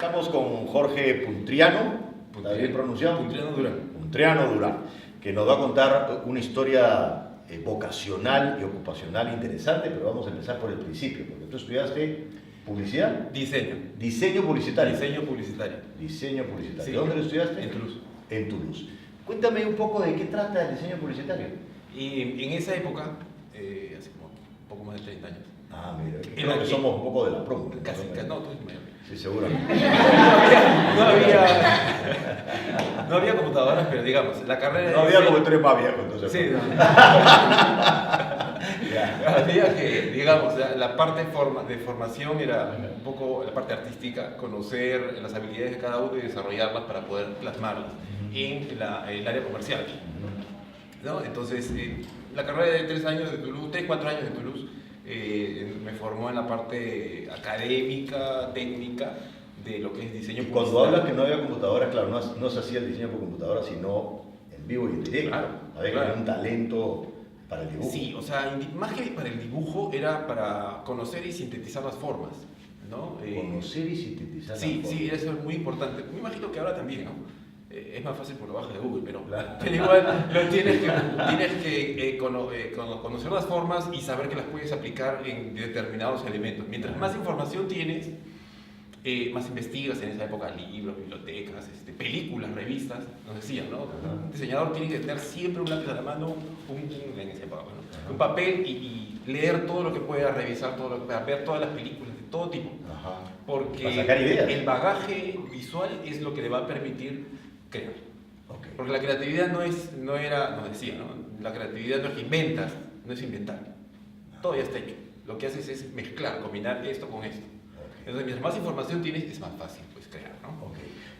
Estamos con Jorge Puntriano, ¿está bien pronunciado? Puntriano Durán, que nos va a contar una historia vocacional y ocupacional interesante, pero vamos a empezar por el principio, porque tú estudiaste publicidad. Diseño publicitario. Sí. ¿Dónde lo estudiaste? En Toulouse. En Toulouse. Cuéntame un poco de qué trata el diseño publicitario. Y en esa época, hace como un poco más de 30 años. Ah, mira, creo que somos un poco de la promo. Casi, no, tú eres mayor. Sí, seguramente. No había computadoras, pero digamos, la carrera... No había como tú eres más viejo, entonces. Sí, no. Había que, digamos, la parte de formación era un poco la parte artística, conocer las habilidades de cada uno y desarrollarlas para poder plasmarlas en el área comercial, ¿no? Entonces, la carrera de 3 años de Toulouse, 3-4 años de Toulouse, me formó en la parte académica, técnica, de lo que es diseño publicitario. Cuando hablas que no había computadoras, claro, no se hacía el diseño por computadora, sino en vivo y en directo. Claro, había que tener un talento para el dibujo. Sí, o sea, más que para el dibujo, era para conocer y sintetizar las formas, ¿no? Conocer y sintetizar las formas. Sí, eso es muy importante. Me imagino que ahora también, ¿no? Es más fácil por la baja de Google, pero igual tienes que conocer las formas y saber que las puedes aplicar en determinados elementos. Mientras más información tienes, más investigas. En esa época, libros, bibliotecas, películas, revistas, nos decían, ¿no? Un diseñador tiene que tener siempre un lápiz a la mano, en esa época, ¿no? Un papel y leer todo lo que pueda, revisar todo lo que pueda, ver todas las películas de todo tipo. Porque para sacar ideas. El bagaje visual es lo que le va a permitir crear. Porque la creatividad nos decía, ¿no? La creatividad no es que inventas, no es inventar. Todo ya está hecho. Lo que haces es mezclar, combinar esto con esto. Entonces, mientras más información tienes, es más fácil pues, crear, ¿no?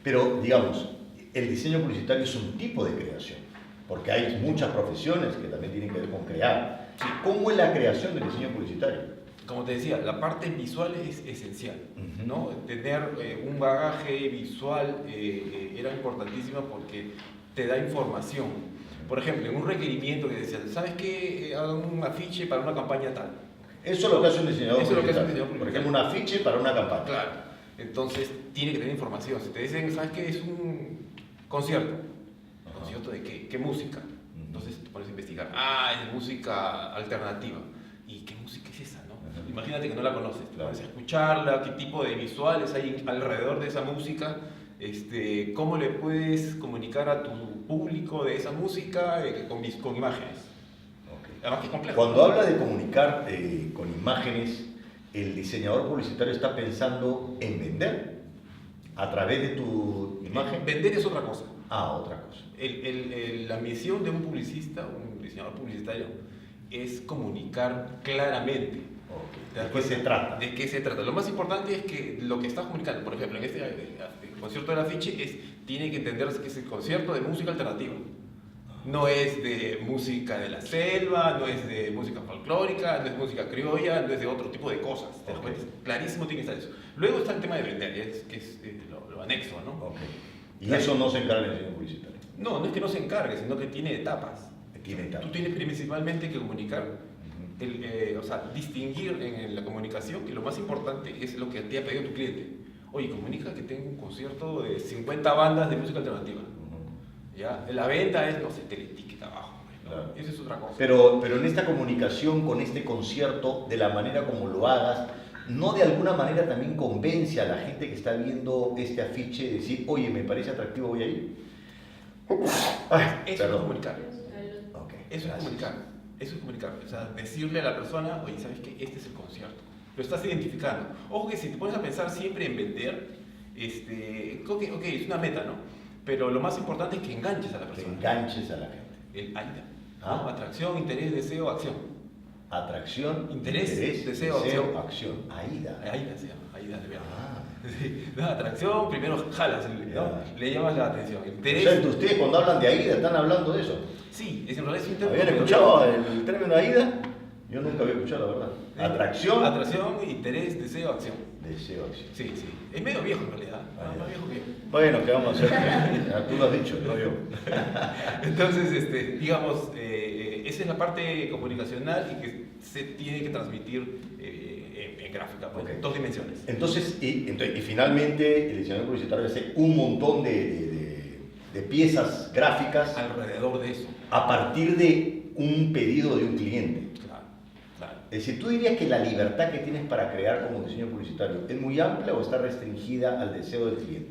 Pero, digamos, el diseño publicitario es un tipo de creación, porque hay muchas profesiones que también tienen que ver con crear. Sí. ¿Cómo es la creación del diseño publicitario? Como te decía, la parte visual es esencial, ¿no? Tener un bagaje visual era importantísimo porque te da información. Por ejemplo, en un requerimiento que decían, ¿sabes qué? Hagan un afiche para una campaña tal. Eso es lo que hace un diseñador publicitario. Por ejemplo, un afiche para una campaña. Claro. Entonces, tiene que tener información. Si te dicen, ¿sabes qué? Es un concierto. ¿Concierto de qué? ¿Qué música? Entonces te pones a investigar. Es música alternativa. ¿Y qué música es esa, no? Imagínate que no la conoces. Te vas a escucharla, qué tipo de visuales hay alrededor de esa música. ¿Cómo le puedes comunicar a tu público de esa música con imágenes? Además que es complejo. Cuando habla de comunicar con imágenes, el diseñador publicitario está pensando en vender a través de tu imagen. Vender es otra cosa. Otra cosa. La misión de un publicista, un diseñador publicitario, es comunicar claramente. ¿De qué se trata? ¿De qué se trata? Lo más importante es que lo que estás comunicando, por ejemplo, en este concierto del afiche, tiene que entenderse que es el concierto de música alternativa. No es de música de la selva, no es de música folclórica, no es música criolla, no es de otro tipo de cosas. Clarísimo tiene que estar eso. Luego está el tema de vender, que es lo anexo, ¿no? ¿Y eso no se encarga en el diseño publicitario? No es que no se encargue, sino que tiene etapas. Tú tienes principalmente que comunicar, distinguir en la comunicación que lo más importante es lo que te ha pedido tu cliente. Oye, comunica que tengo un concierto de 50 bandas de música alternativa. ¿Ya? La venta es, no sé, te etiqueta abajo, ¿no? Claro. Eso es otra cosa. Pero en esta comunicación con este concierto, de la manera como lo hagas, ¿no de alguna manera también convence a la gente que está viendo este afiche de decir, oye, me parece atractivo, voy a ir? Eso es comunicar. Eso es comunicar. O sea, decirle a la persona, oye, ¿sabes qué? Este es el concierto. Lo estás identificando. Ojo que si te pones a pensar siempre en vender, es una meta, ¿no? Pero lo más importante es que enganches a la persona. Que enganches a la gente. El AIDA. ¿No? Atracción, interés, deseo, acción. Atracción, interés, deseo, acción. AIDA. AIDA se llama, AIDA de verdad. Sí. No, atracción, primero jalas, ¿no? Le llamas la atención. Interés. O sea, ustedes cuando hablan de AIDA están hablando de eso. Sí, en realidad es un término. ¿Habían escuchado el término AIDA? Yo nunca había escuchado, la verdad. Atracción, interés, deseo, acción. Deseo, acción. Sí. Es medio viejo en realidad. Más viejo que yo. Bueno, ¿qué vamos a hacer? Tú lo has dicho, no yo. Entonces, digamos, esa es la parte comunicacional y que se tiene que transmitir en gráfica, pues, Ok. 2 dimensiones. Entonces, y finalmente el diseñador publicitario hace un montón de piezas gráficas Alrededor de eso. a partir de un pedido de un cliente. Claro, claro. Es decir, ¿tú dirías que la libertad que tienes para crear como diseño publicitario es muy amplia o está restringida al deseo del cliente?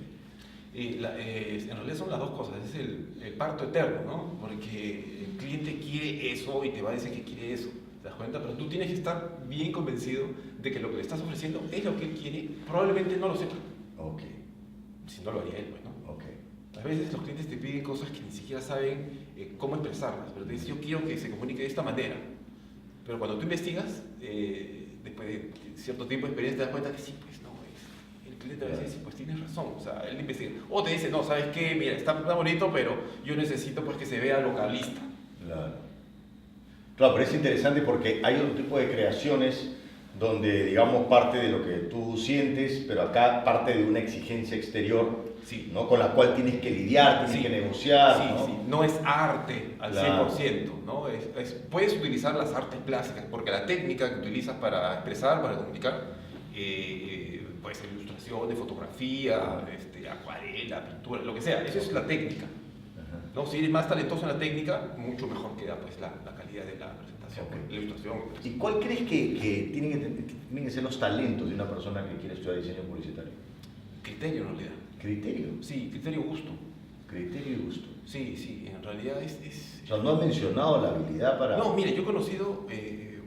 En realidad son las dos cosas, es el parto eterno, ¿no? Porque el cliente quiere eso y te va a decir que quiere eso, ¿te das cuenta? Pero tú tienes que estar bien convencido de que lo que le estás ofreciendo es lo que él quiere, probablemente no lo sepa. Ok, Si no lo haría él, pues, ¿no? ok. A veces los clientes te piden cosas que ni siquiera saben cómo expresarlas, pero te dicen, yo quiero que se comunique de esta manera. Pero cuando tú investigas, después de cierto tiempo de experiencia, te das cuenta que sí, pues no, el cliente a veces dice, pues tienes razón, o sea, él investiga. O te dice, no, ¿sabes qué? Mira, está bonito, pero yo necesito pues que se vea localista. Claro. Claro, pero es interesante porque hay otro tipo de creaciones donde, digamos, parte de lo que tú sientes, pero acá parte de una exigencia exterior, Sí. ¿no? Con la cual tienes que lidiar, tienes que negociar, sí, ¿no? sí. No es arte al Claro. 100%, ¿no? Puedes utilizar las artes plásticas, porque la técnica que utilizas para expresar, para comunicar, puede ser ilustración, de fotografía, acuarela, pintura, lo que sea, eso es la técnica. Ajá. ¿No? Si eres más talentoso en la técnica, mucho mejor queda pues, la calidad de la presentación, Ok. la ilustración. ¿Y cuál crees que tienen que ser los talentos de una persona que quiere estudiar diseño publicitario? Criterio en realidad. Criterio. Sí, criterio gusto. Criterio y gusto. Sí, sí, en realidad O sea, no has mencionado la habilidad para... No, mire, yo he conocido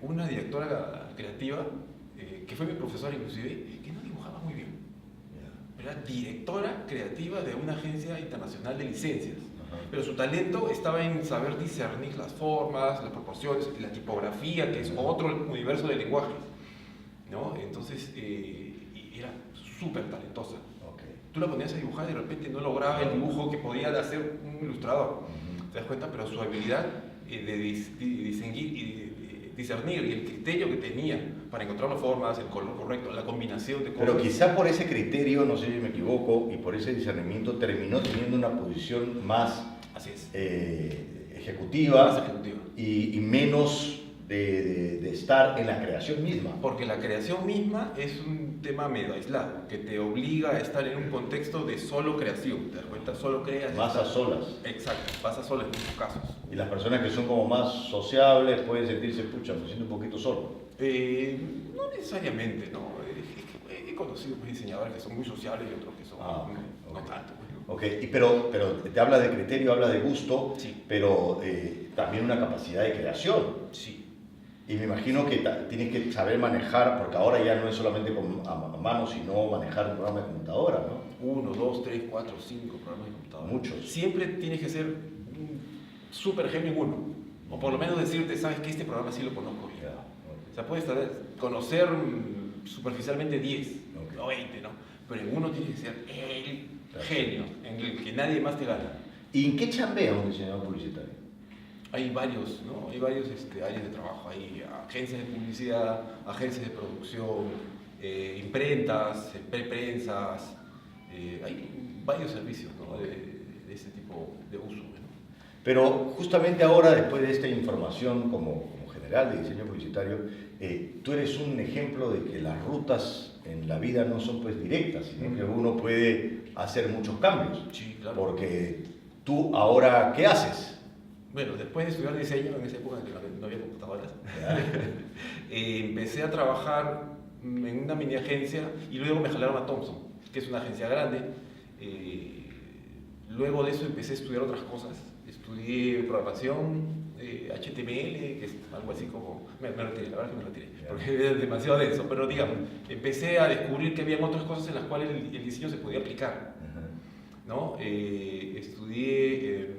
una directora creativa, que fue mi profesora inclusive, que no dibujaba muy bien. Ya. Era directora creativa de una agencia internacional de licencias. Ajá. Pero su talento estaba en saber discernir las formas, las proporciones, la tipografía, que es otro universo de lenguajes, ¿no? Entonces, y era súper talentosa. Ok. Tú la ponías a dibujar y de repente no lograba el dibujo que podía hacer un ilustrador. Ujú. ¿Te das cuenta? Pero su habilidad discernir y el criterio que tenía para encontrar las formas, el color correcto, la combinación de cosas. Pero quizá por ese criterio, no sé si me equivoco, y por ese discernimiento terminó teniendo una posición más Así es. ejecutiva, Más ejecutiva. y menos de estar en la creación misma. Porque la creación misma es un tema medio aislado, que te obliga a estar en un contexto de solo creación. ¿Te das cuenta? Solo creas. Más a solas. Exacto, vas a solas en muchos casos. Y las personas que son como más sociables pueden sentirse, pucha, me siento un poquito solo. No necesariamente, ¿no? He conocido pues, diseñadores que son muy sociables y otros que son no tanto. Pues, ¿no? Ok, pero te habla de criterio, habla de gusto, Sí. pero también una capacidad de creación. Sí. Y me imagino que tienes que saber manejar, porque ahora ya no es solamente a mano, sino manejar un programa de computadora, ¿no? 1, 2, 3, 4, 5 programas de computadora. Muchos. Siempre tienes que ser un súper genio en uno. O por lo menos decirte, sabes que este programa sí lo conozco bien. Ya, O sea, puedes conocer superficialmente 10 Ok. o 20, ¿no? Pero en uno tienes que ser el Claro. genio, en el que nadie más te gana. ¿Y en qué chambea un diseñador publicitario? Hay varios, ¿no? Hay varios áreas de trabajo. Hay agencias de publicidad, agencias de producción, imprentas, preprensas. Hay varios servicios, ¿no? de ese tipo de uso, ¿no? Pero justamente ahora, después de esta información como general de diseño publicitario, tú eres un ejemplo de que las rutas en la vida no son pues directas, sino que uno puede hacer muchos cambios. Sí, claro. Porque tú ahora, ¿qué haces? Bueno, después de estudiar diseño, en esa época en que no había computadoras, Ya. empecé a trabajar en una mini agencia y luego me jalaron a Thomson, que es una agencia grande. Luego de eso empecé a estudiar otras cosas. Estudié programación, HTML, que es algo así como... Me retiré, la verdad que me retiré, porque era demasiado denso, pero digamos, empecé a descubrir que había otras cosas en las cuales el diseño se podía aplicar, ¿no? Estudié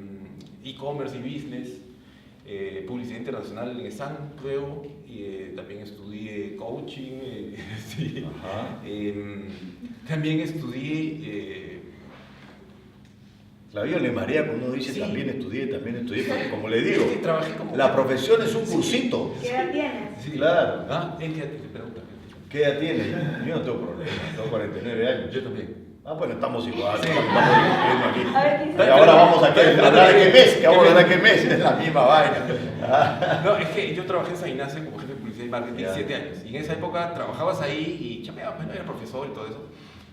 e-commerce y business, publicidad internacional en ESAN, creo, y también estudié coaching, sí. Ajá. También estudié... La vida le marea cuando uno dice Sí. también estudié, porque como le digo, Sí, trabajé como... la profesión es un cursito. ¿Qué edad tienes? Sí. Claro. ¿Él qué te pregunta? ¿Qué edad tiene? Yo no tengo problema, tengo 49 años. Yo también. Bueno, estamos igual. Sí. Estamos discutiendo aquí. A ver, ¿quién Y sabe? ahora vamos a hablar de qué mes, que vamos a hablar de qué mes, es la misma vaina. No, es que yo trabajé en San Ignacio como jefe de publicidad y marketing Ya. 7 años. Y en esa época trabajabas ahí y chameabas, bueno, era profesor y todo eso.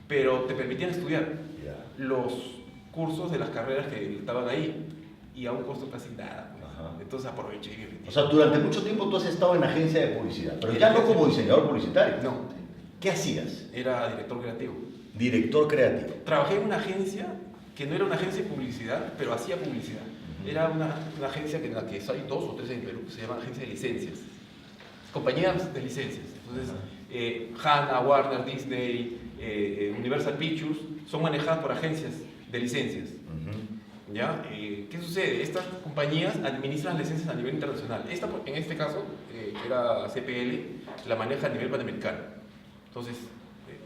Pero te permitían estudiar Ya. los cursos de las carreras que estaban ahí. Y a un costo casi nada. Pues. Ajá. Entonces aproveché y me metí. O sea, durante mucho tiempo tú has estado en agencia de publicidad, pero ya no como diseñador publicitario. No, ¿Qué hacías? era director creativo. Director creativo. Trabajé en una agencia que no era una agencia de publicidad, pero hacía publicidad. Era una agencia en la que hay 2 o 3 en Perú, que se llama agencia de licencias. Compañías de licencias. Entonces, Hanna, Warner, Disney, Universal Pictures son manejadas por agencias de licencias. ¿Ya? ¿Qué sucede? Estas compañías administran licencias a nivel internacional. Esta, en este caso, que era CPL, la maneja a nivel panamericano. Entonces,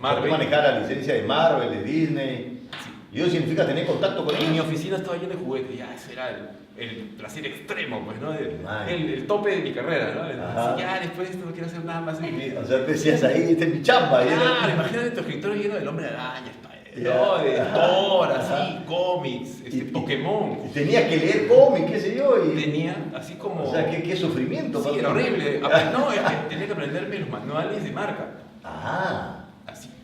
Marvel. Manejar la licencia de Marvel, de Disney. Sí. ¿Y eso significa tener contacto con ellos? En mi oficina estaba lleno de juguetes, ya ese era el placer extremo, pues, ¿no? Ay. El tope de mi carrera, ¿no? Ajá. Así, ya después de esto no quiero hacer nada más en mi vida. O sea, te decías ahí, esta es mi chamba. Claro, imagínate tu escritorio lleno del hombre araña, Ya. ¿no? De Thor, así, cómics, Pokémon. Y tenía que leer cómics, qué sé yo. Y... Tenía así como... O sea, qué sufrimiento. Sí, papi. era horrible. No, es que tenía que aprenderme los manuales de marca. Ah,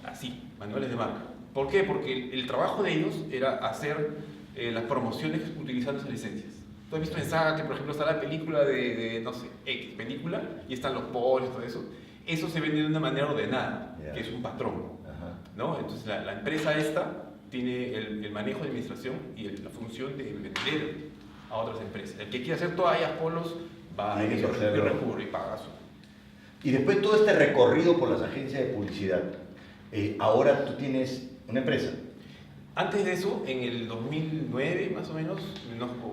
Así, manuales de marca. ¿Por qué? Porque el trabajo de ellos era hacer las promociones utilizando esas licencias. Tú has visto en Saga que, por ejemplo, está la película de no sé, X película, y están los polos y todo eso. Eso se vende de una manera ordenada, Ya. que es un patrón, ajá. ¿no? Entonces, la empresa esta tiene el manejo de administración y la función de vender a otras empresas. El que quiera hacer toallas, polos, va a Tiene que hacerlo. y recurre y paga su... Y después todo este recorrido por las agencias de publicidad, ahora tú tienes una empresa. Antes de eso, en el 2009 más o menos,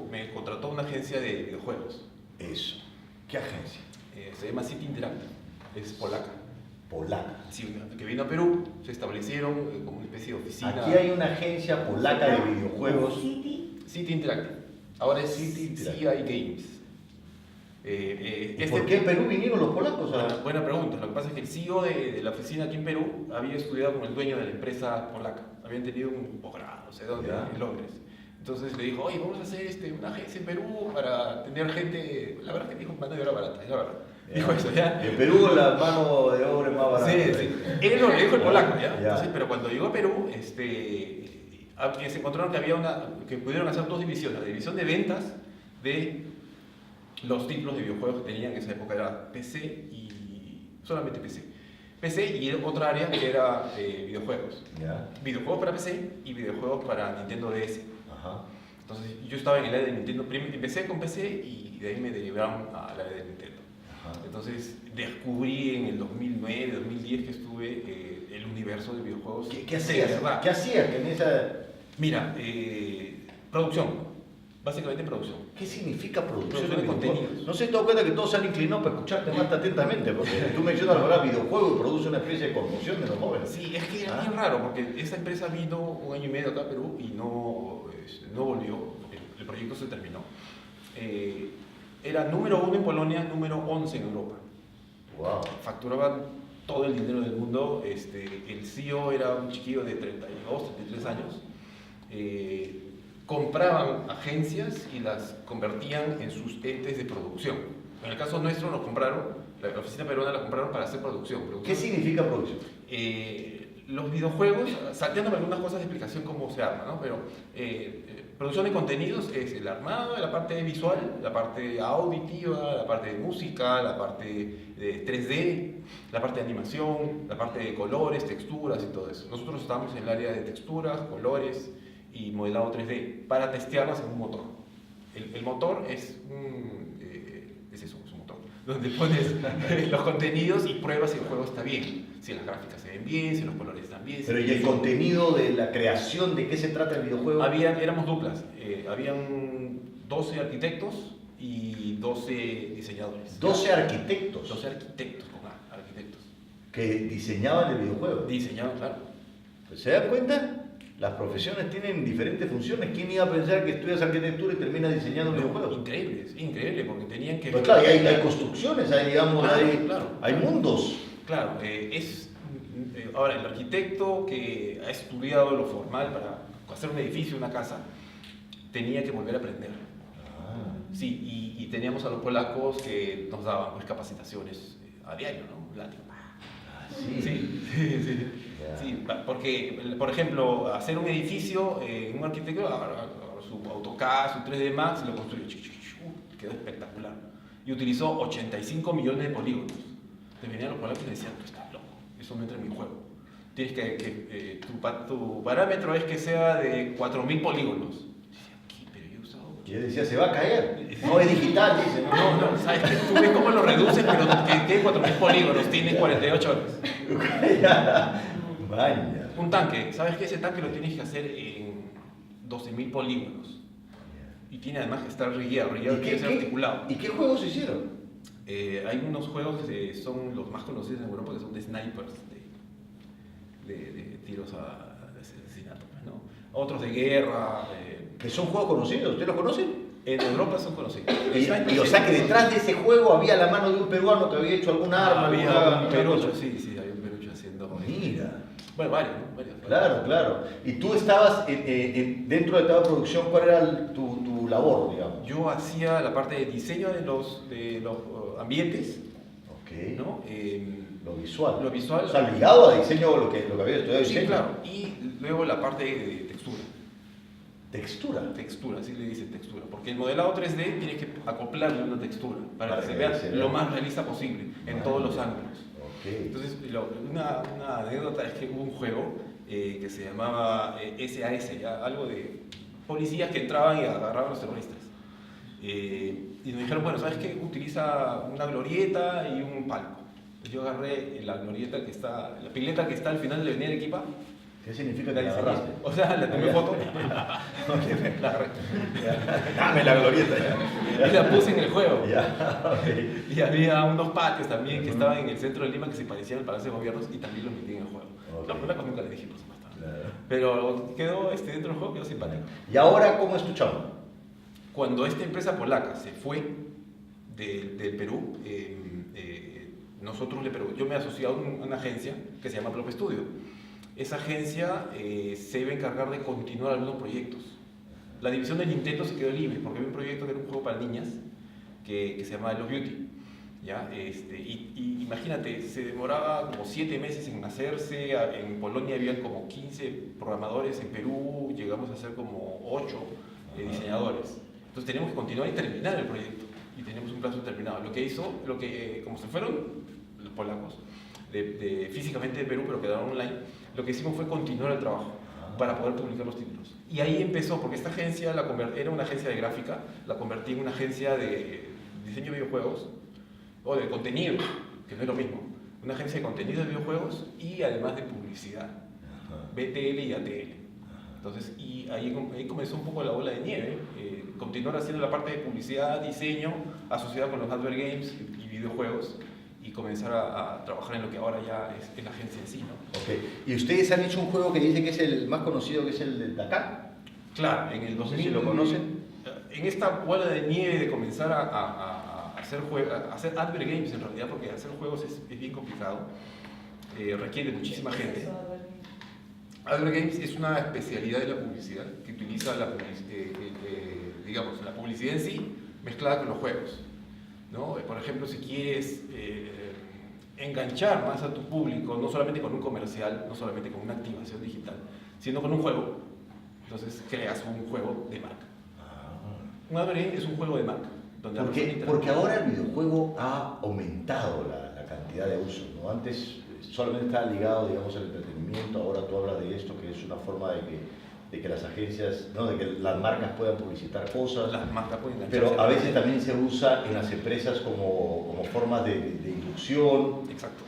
me contrató una agencia de videojuegos. Eso. ¿Qué agencia? Se llama City Interactive, es polaca. Polaca. Sí, que vino a Perú, se establecieron como una especie de oficina. Aquí hay una agencia polaca de videojuegos. City Interactive. Ahora es City CI Games. ¿Y por qué en Perú vinieron los polacos? Buena pregunta. Lo que pasa es que el CEO de la oficina aquí en Perú había estudiado con el dueño de la empresa polaca. Habían tenido un posgrado, no sé dónde, Ya. en Londres. Entonces le dijo, oye, vamos a hacer una agencia en Perú para tener gente. La verdad que dijo mano de obra barata, es la verdad. Dijo eso, ¿ya? En Perú la mano de obra es más barata. Sí, sí. Él lo dijo el polaco, ¿ya? Ya. Entonces, pero cuando llegó a Perú, se encontraron que había que pudieron hacer 2 divisiones. La división de ventas de los títulos de videojuegos que tenían en esa época era PC y solamente PC. PC y otra área que era videojuegos. Ya. Videojuegos para PC y videojuegos para Nintendo DS. Ajá. Entonces yo estaba en el área de Nintendo. Empecé con PC y de ahí me derivaron al área de Nintendo. Ajá. Entonces descubrí en el 2009, 2010 que estuve el universo de videojuegos. ¿Qué de hacías? verdad. ¿Qué hacías en esa...? Mira, producción. Básicamente producción. ¿Qué significa producción Producción de videojuegos? contenidos. No sé, te das cuenta que todos se han inclinado para escucharte más atentamente, porque tú mencionas la palabra videojuego y produce una especie de conmoción de los jóvenes. Sí, es que era bien raro, porque esa empresa vino 1 año y medio acá a Perú y no volvió, porque el proyecto se terminó. Era número 1 en Polonia, número 11 en Europa. Wow. Facturaban todo el dinero del mundo. El CEO era un chiquillo de 32, 33 años. Compraban agencias y las convertían en sus entes de producción. En el caso nuestro nos compraron, la oficina peruana la compraron para hacer producción. ¿Qué significa producción? Los videojuegos, salteándome algunas cosas de explicación cómo se arma, ¿no? Pero producción de contenidos es el armado de la parte visual, la parte auditiva, la parte de música, la parte de 3D, la parte de animación, la parte de colores, texturas y todo eso. Nosotros estamos en el área de texturas, colores y modelado 3D para testearlas en un motor. El motor es un motor, donde pones los contenidos y pruebas si el juego está bien, si las gráficas se ven bien, si los colores están bien. Pero ¿y el contenido de la creación, de qué se trata el videojuego? Éramos duplas, habían 12 arquitectos y 12 diseñadores. 12 arquitectos 12 arquitectos, arquitectos. que diseñaban el videojuego. Diseñados, claro. Pues, ¿se dan cuenta? Las profesiones tienen diferentes funciones. ¿Quién iba a pensar que estudias arquitectura y terminas diseñando videojuegos? Increíble, porque tenían que... Pues claro, y hay construcciones, hay, digamos, Claro, hay, claro. hay mundos. Claro, Ahora, el arquitecto que ha estudiado lo formal para hacer un edificio, una casa, tenía que volver a aprender. Sí, y teníamos a los polacos que nos daban pues, capacitaciones a diario, ¿no? Sí. Sí, porque, por ejemplo, hacer un edificio, un arquitecto, su AutoCAD, su 3D Max, lo construyó, quedó espectacular. Y utilizó 85 millones de polígonos. Te venían los polacos y decían, tú estás loco, eso no entra en mi juego. Tienes que tu parámetro es que sea de 4.000 polígonos. Y él decía, se va a caer. No es digital, dice. No, sabes que tú ves cómo lo reduces, pero que tiene 4.000 polígonos, tiene 48 horas. Vaya. Un tanque, ¿sabes que ese tanque lo tienes que hacer en 12.000 polígonos? Y tiene además que estar rigueado tiene que ser articulado. ¿Y qué juegos se hicieron? Hay unos juegos que son los más conocidos en Europa que son de snipers, de tiros de asesinato, ¿no? Otros de guerra. ¿Que son juegos conocidos? ¿Ustedes los conocen? En Europa son conocidos. Y o sea que detrás de ese juego había la mano de un peruano que había hecho algún arma. Había un perucho, sí, había un perucho haciendo. Mira. Bueno, varios, ¿no? Varios. Claro. Y tú estabas dentro de toda producción, ¿cuál era tu labor, digamos? Yo hacía la parte de diseño de los ambientes, ¿no? Lo visual. Lo visual. O sea, ligado a diseño, lo que había estudiado diseño. Sí, claro. Y luego la parte de textura. ¿Textura? Textura, así le dicen textura. Porque el modelado 3D tienes que acoplarle una textura para que se vea lo más realista posible en todos los ángulos. Entonces, una anécdota es que hubo un juego que se llamaba SAS, ¿ya? Algo de policías que entraban y agarraban a los terroristas. Y nos dijeron, bueno, ¿sabes qué? Utiliza una glorieta y un palco. Entonces yo agarré la glorieta que está, la pileta que está al final de la avenida Arequipa. ¿Qué significa que la agarraste? O sea, la tomé foto. La agarré. Dame la glorieta ya. Y la puse en el juego. Okay. Y había unos patios también que estaban en el centro de Lima que se parecían al Palacio de Gobiernos y también los metí en el juego. Los polacos nunca les dije, por supuesto. Claro. Pero quedó dentro del juego, quedó simpático. ¿Y ahora cómo es tu chamba? Cuando esta empresa polaca se fue del Perú, yo me asocié a una agencia que se llama Plop Studio. Esa agencia se iba a encargar de continuar algunos proyectos. La división de Nintendo se quedó libre porque había un proyecto que era un juego para niñas que se llamaba Love Beauty. ¿Ya? Y imagínate, se demoraba como 7 meses en hacerse. En Polonia habían como 15 programadores, en Perú llegamos a ser como 8 diseñadores. Entonces teníamos que continuar y terminar el proyecto. Y teníamos un plazo determinado. Como se fueron los polacos, físicamente de Perú, pero quedaron online, lo que hicimos fue continuar el trabajo para poder publicar los títulos. Y ahí empezó, porque esta agencia era una agencia de gráfica, la convertí en una agencia de diseño de videojuegos, o de contenido, que no es lo mismo. Una agencia de contenido de videojuegos y además de publicidad, BTL y ATL. Entonces, y ahí comenzó un poco la bola de nieve, continuar haciendo la parte de publicidad, diseño, asociada con los Advert Games y videojuegos, y comenzar a trabajar en lo que ahora ya es la agencia en sí, ¿no? Okay. ¿Y ustedes han hecho un juego que dicen que es el más conocido, que es el del Dakar? Claro, en el 2000... No sé si lo conocen. En esta bola de nieve de comenzar a hacer Advert Games, en realidad, porque hacer juegos es bien complicado, requiere muchísima gente. Advert Games es una especialidad de la publicidad que utiliza la publicidad en sí mezclada con los juegos, ¿no? Por ejemplo, si quieres enganchar más a tu público, no solamente con un comercial, no solamente con una activación digital, sino con un juego, entonces creas un juego de marca. Un Advert Game es un juego de marca. Porque ahora el videojuego ha aumentado la cantidad de usos, ¿no? Antes solamente estaba ligado, digamos, al entretenimiento. Ahora tú hablas de esto, que es una forma de que las agencias, ¿no? De que las marcas puedan publicitar cosas. Las marcas pueden pero a veces también se usa en las empresas como formas de inducción. Exacto.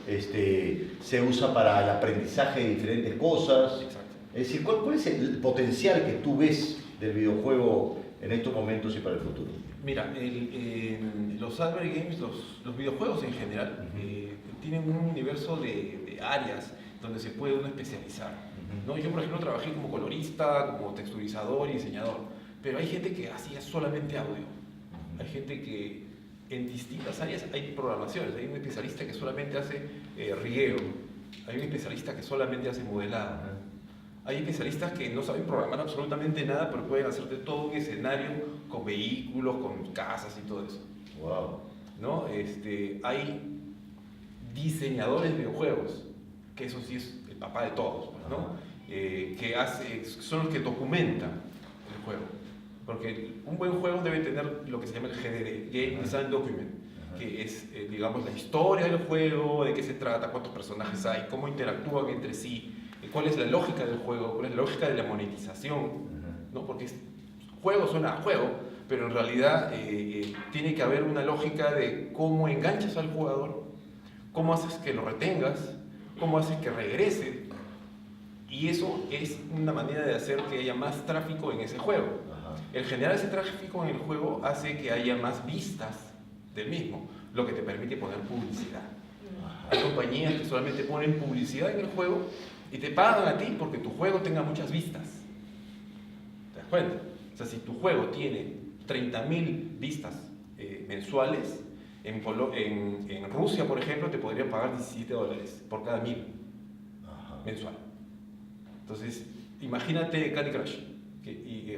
Se usa para el aprendizaje de diferentes cosas. Exacto. Es decir, ¿cuál es el potencial que tú ves del videojuego en estos momentos y para el futuro? Mira, los Advert Games, los videojuegos en general, tienen un universo de áreas donde se puede uno especializar, ¿no? Yo, por ejemplo, trabajé como colorista, como texturizador y diseñador, pero hay gente que hacía solamente audio. Hay gente que en distintas áreas hay programaciones. Hay un especialista que solamente hace riego, Hay un especialista que solamente hace modelado. Hay especialistas que no saben programar absolutamente nada, pero pueden hacerte todo un escenario con vehículos, con casas y todo eso. Wow. ¿No? Hay diseñadores de videojuegos, que eso sí es el papá de todos, ¿no? Son los que documentan el juego. Porque un buen juego debe tener lo que se llama el GDD, Game Design Document, que es, digamos, la historia del juego, de qué se trata, cuántos personajes hay, cómo interactúan entre sí, cuál es la lógica del juego, cuál es la lógica de la monetización, ¿no? Porque juego suena a juego, pero en realidad tiene que haber una lógica de cómo enganchas al jugador, cómo haces que lo retengas, cómo haces que regrese, y eso es una manera de hacer que haya más tráfico en ese juego. El generar ese tráfico en el juego hace que haya más vistas del mismo, lo que te permite poner publicidad. Hay compañías que solamente ponen publicidad en el juego y te pagan a ti porque tu juego tenga muchas vistas. ¿Te das cuenta? O sea, si tu juego tiene 30.000 vistas mensuales, en Rusia, por ejemplo, te podrían pagar $17 por cada 1.000 mensual. Entonces, imagínate Candy Crush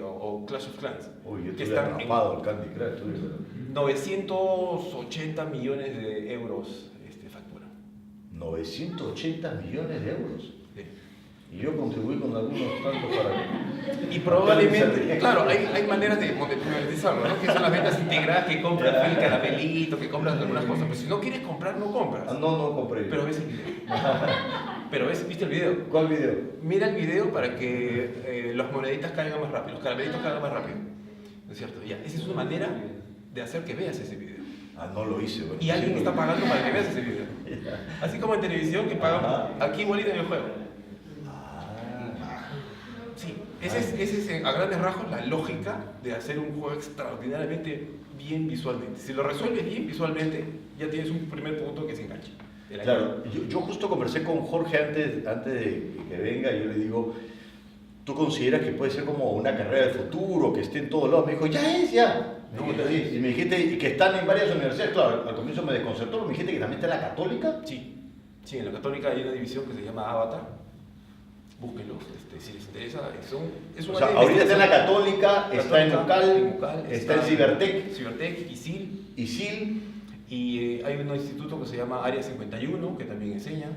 o Clash of Clans. Uy, yo que estoy están atrapado el Candy Crush. 980 millones de euros factura. 980 millones de euros. Sí. Y yo contribuí con algunos tantos para... Y probablemente, claro, hay maneras de monetizarlo, ¿no? Que son las ventas integradas, que compras el caramelito, que compras algunas cosas. Pero si no quieres comprar, no compras. No compré. Pero ves el video. ¿Viste el video? ¿Cuál video? Mira el video para que las moneditas caigan más rápido, los caramelitos caigan más rápido. ¿No es cierto? Ya, esa es una manera de hacer que veas ese video. No lo hice. Bueno, y alguien está pagando para que veas ese video. Así como en televisión que pagamos, aquí igualito en el juego. Sí, esa es a grandes rasgos la lógica de hacer un juego extraordinariamente bien visualmente. Si lo resuelves bien visualmente, ya tienes un primer punto que se engancha. Claro, yo justo conversé con Jorge antes de que venga y yo le digo, ¿tú consideras que puede ser como una carrera del futuro, que esté en todos lados? Me dijo, ya. Y me dijiste que están en varias universidades. Claro, al comienzo me desconcertó, pero me dijiste que también está en la Católica. Sí, en la Católica hay una división que se llama Avatar. Búsquenlo, si les interesa. Ahorita está en la Católica, está en UCAL, está en Cibertec, ISIL. ISIL. Y hay un instituto que se llama Área 51, que también enseña.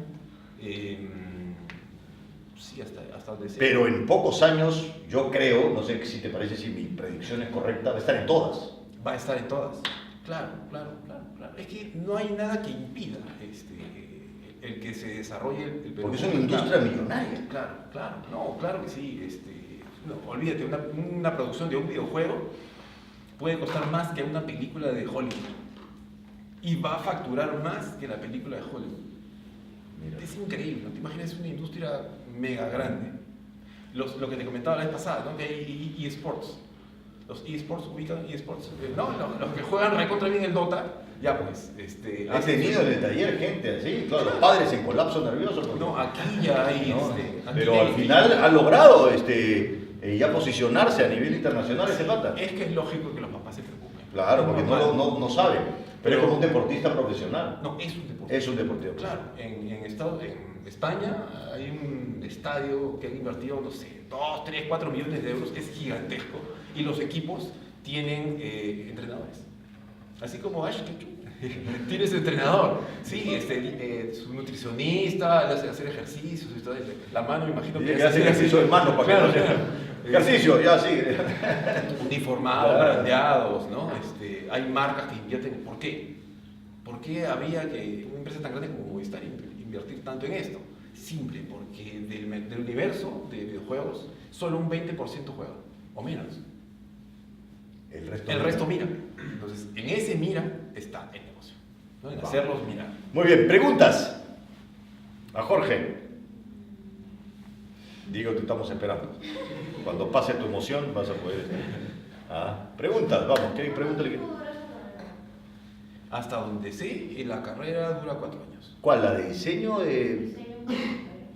Sí, hasta donde sea. Pero en pocos años, yo creo, no sé si te parece, si mi predicción es correcta, va a estar en todas. Va a estar en todas. Claro. Es que no hay nada que impida el que se desarrolle el Perú. Porque es una industria millonaria. Claro que sí. Olvídate, una producción de un videojuego puede costar más que una película de Hollywood. Y va a facturar más que la película de Hollywood. Mira. Es increíble, ¿no? Te imaginas, es una industria mega grande. Lo que te comentaba la vez pasada, ¿no? Que hay eSports. Los eSports ubican eSports. Los que juegan recontra bien el Dota, ya pues. Ha tenido en el taller gente así, claro, los padres en colapso nervioso. Porque... No, aquí ya hay. Pero al final ha logrado ya posicionarse a nivel internacional ese pata. Es que es lógico que los papás se preocupen. Claro, porque no saben. Pero es como un deportista profesional. No, es un deportista. Es un deportista. Claro, en España hay un estadio que han invertido, no sé, 2, 3, 4 millones de euros, es gigantesco. Y los equipos tienen entrenadores. Así como Ash Ketchum tiene su entrenador. Sí, su nutricionista, le hace hacer ejercicios y todo. La mano, me imagino que hace ejercicio de mano para que no sea. Ejercicio, ya sí. Uniformados, brandeados, ¿no? Hay marcas que invierten. ¿Por qué? ¿Por qué había que una empresa tan grande como Movistar invertir tanto en esto? Simple, porque del universo de videojuegos, solo un 20% juega, o menos. El resto mira. Entonces, en ese mira está el negocio, ¿no? En hacerlos mirar. Muy bien, preguntas. A Jorge. Digo, te estamos esperando. Cuando pase tu emoción vas a poder... preguntas, vamos, ¿qué pregunta le quieres? Hasta donde sé, la carrera dura 4 años. ¿Cuál? ¿La de diseño?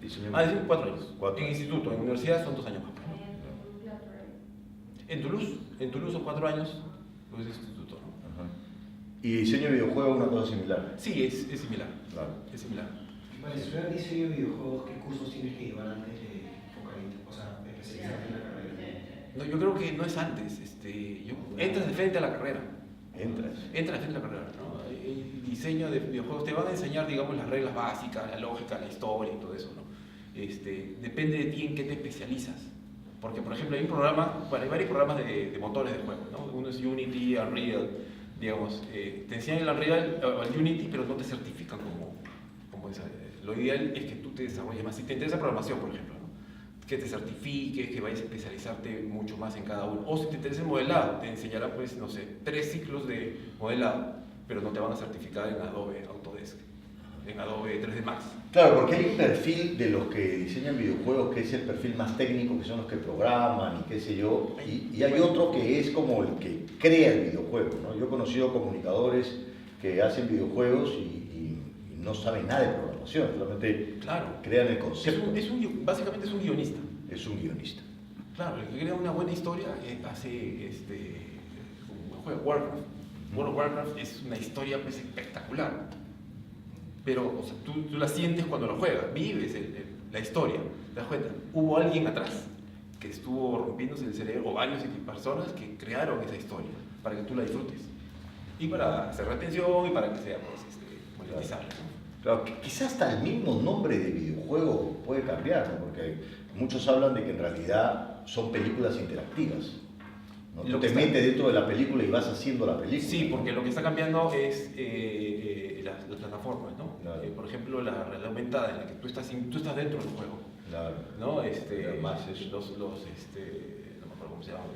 Diseño 4 años. En instituto, en universidad son 2 años más. En Toulouse son 4 años, pues es instituto, ¿no? ¿Y diseño de videojuego una cosa similar? Sí, es similar. Claro. Es similar. Para estudiar diseño de videojuegos, ¿qué cursos tienes que llevar antes de focalizarte, o sea, especializarte en la carrera? No, yo creo que no es antes. Entras de frente a la carrera. Entras. Entras de frente a la carrera, ¿no? El diseño de videojuegos te van a enseñar, digamos, las reglas básicas, la lógica, la historia y todo eso, ¿no? Depende de ti en qué te especializas. Porque, por ejemplo, hay un programa, bueno, hay varios programas de motores de juego, ¿no? Uno es Unity, Unreal, digamos, te enseñan el Unreal o el Unity, pero no te certifican como esa. Lo ideal es que tú te desarrolles más. Si te interesa programación, por ejemplo, ¿no? Que te certifiques, que vayas a especializarte mucho más en cada uno. O si te interesa el modelado, te enseñará, pues, no sé, 3 ciclos de modelado, pero no te van a certificar en Adobe Autodesk, en Adobe 3D Max. Claro, porque hay un perfil de los que diseñan videojuegos que es el perfil más técnico, que son los que programan y qué sé yo, y hay otro que es como el que crea el videojuego, ¿no? Yo he conocido comunicadores que hacen videojuegos y no saben nada de programación, solamente crean el concepto. Básicamente es un guionista. Es un guionista. Claro, el que crea una buena historia hace un juego Warcraft. World of Warcraft es una historia, pues, espectacular. Pero, o sea, tú la sientes cuando lo juegas, vives la historia. ¿Te das cuenta? Hubo alguien atrás que estuvo rompiéndose el cerebro, o varias personas que crearon esa historia para que tú la disfrutes. Y para hacer retención y para que sea, pues, monetizable, ¿no? Claro, quizás hasta el mismo nombre de videojuego puede cambiar, ¿no? Porque muchos hablan de que en realidad son películas interactivas, ¿no? Tú te metes dentro de la película y vas haciendo la película. Sí, porque lo que está cambiando es las plataformas, ¿no? Claro. Por ejemplo, la realidad aumentada en la que tú estás dentro del juego. Claro. ¿No? Más eso. No me acuerdo cómo se llaman,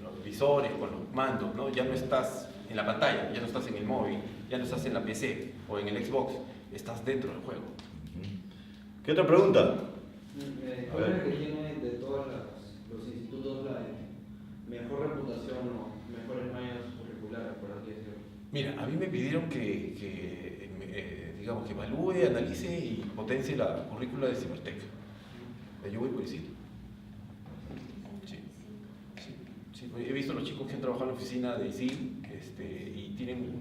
los visores con los mandos, ¿no? Ya no estás en la pantalla, ya no estás en el móvil, ya no estás en la PC o en el Xbox, estás dentro del juego. ¿Qué otra pregunta? ¿Cuál es la que tiene de todos los institutos la mejor reputación o mejores mallas curriculares, por así decirlo? Mira, a mí me pidieron digamos, que evalúe, analice y potencie la currícula de Cibertec. Yo voy por decir. Sí, he visto a los chicos que han trabajado en la oficina de ISIL y tienen,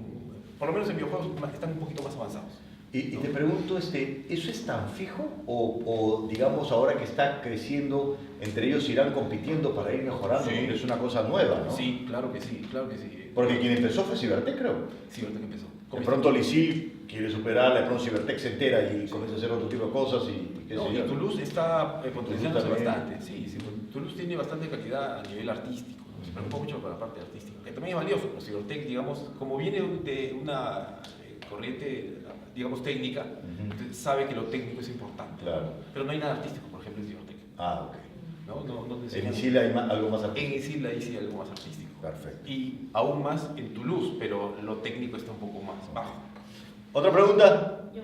por lo menos en videojuegos, están un poquito más avanzados. Y te pregunto, ¿eso es tan fijo? O digamos, ahora que está creciendo, entre ellos irán compitiendo para ir mejorando, Sí. porque es una cosa nueva, ¿no? Sí, claro que sí, claro que sí. Porque quien empezó fue Cibertec, creo. Cibertec empezó. De pronto Lisil quiere superarla, de pronto Cibertec se entera y comienza a hacer otro tipo de cosas y qué sé yo. Y Toulouse está potenciándose Toulouse bastante. Sí, Toulouse tiene bastante calidad a nivel artístico. Se preocupa mucho por la parte artística, que también es valioso. Pero Cibertec, digamos, como viene de una corriente, digamos, técnica, entonces sabe que lo técnico es importante. Claro. Pero no hay nada artístico, por ejemplo, en Cibertec. Ah, ok. No te En enseñan- Isil hay algo más artístico. En Isil ahí sí hay algo más artístico. Perfecto. Y aún más en Toulouse, pero lo técnico está un poco más bajo. ¿Otra pregunta? Yo.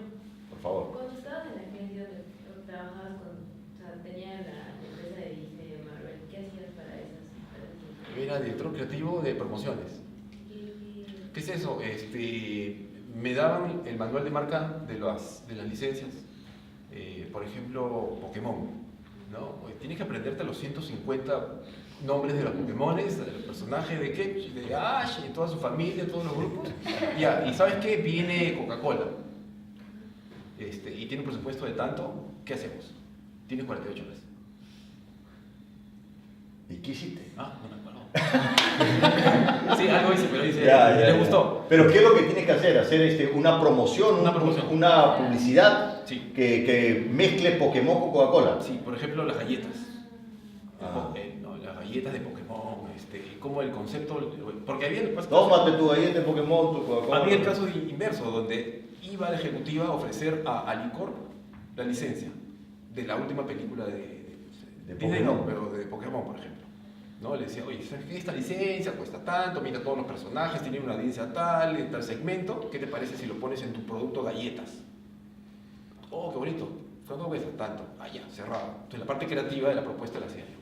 Por favor. Cuando estabas en la agencia donde trabajabas o sea, tenía la empresa de diseño Marvel, ¿qué hacías para esas? Era director creativo de promociones. ¿Qué es eso? Me daban el manual de marca de las licencias. Por ejemplo, Pokémon, ¿no? Tienes que aprenderte los 150 nombres de los Pokémones, del personaje de Ketch, de Ash, y toda su familia, todos los grupos. Ya, y ¿sabes qué? Viene Coca-Cola. Y tiene un presupuesto de tanto, ¿qué hacemos? Tienes 48 horas. ¿Y qué hiciste? Ah, no me acuerdo. Sí, algo hice, pero dice, le gustó. Pero ¿qué es lo que tienes que hacer? Hacer una promoción, una publicidad Sí. que mezcle Pokémon con Coca-Cola. Sí, por ejemplo, las galletas. Ah. Las galletas de Pokémon, como el concepto, porque había el caso, Tómate tu galleta de Pokémon, tu Coca-Cola. había el caso inverso, donde iba la ejecutiva a ofrecer a Licor la licencia de la última película de Disney, Pokémon. no, pero de Pokémon, por ejemplo. ¿No? Le decía, oye, ¿sabes qué? Esta licencia cuesta tanto, mira todos los personajes, tiene una audiencia tal, en tal segmento, ¿qué te parece si lo pones en tu producto galletas? Oh, qué bonito, ¿cuánto cuesta? Tanto. Ah, ya, cerrado. Entonces la parte creativa de la propuesta la hacía yo.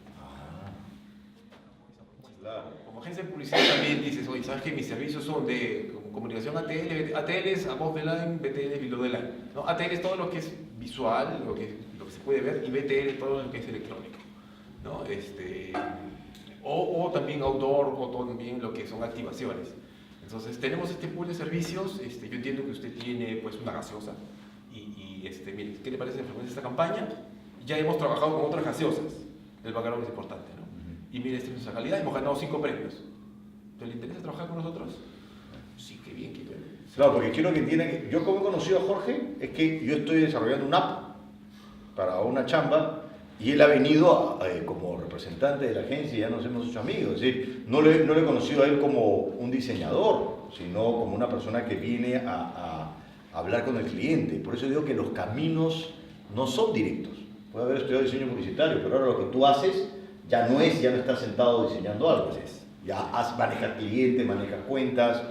Claro. Como agencia de publicidad también dices, oye, ¿sabes que mis servicios son de comunicación ATL? ATL es above the line, BTL es below the line. ¿No? ATL es todo lo que es visual, lo que se puede ver, y BTL es todo lo que es electrónico. ¿No? O también outdoor, o también lo que son activaciones. Entonces tenemos este pool de servicios, yo entiendo que usted tiene pues una gaseosa y mire, ¿qué le parece la frecuencia de esta campaña? Ya hemos trabajado con otras gaseosas, el bacalao es importante, ¿no? Y mire, esta es nuestra calidad, hemos ganado 5 premios. ¿Le interesa trabajar con nosotros? Sí, qué bien, qué bien. Claro, porque quiero que entiendan que yo como he conocido a Jorge es que yo estoy desarrollando una app para una chamba y él ha venido como representante de la agencia y ya nos hemos hecho amigos. Es decir, no le he conocido a él como un diseñador, sino como una persona que viene a hablar con el cliente. Por eso digo que los caminos no son directos. Puede haber estudiado diseño publicitario, pero ahora lo que tú haces ya no estás sentado diseñando algo. Ya manejas clientes, manejas cuentas,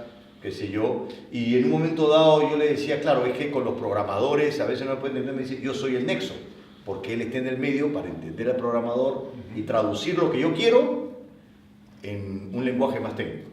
qué sé yo. Y en un momento dado yo le decía, claro, es que con los programadores a veces no me pueden entender, me dice, yo soy el nexo, porque él está en el medio para entender al programador y traducir lo que yo quiero en un lenguaje más técnico.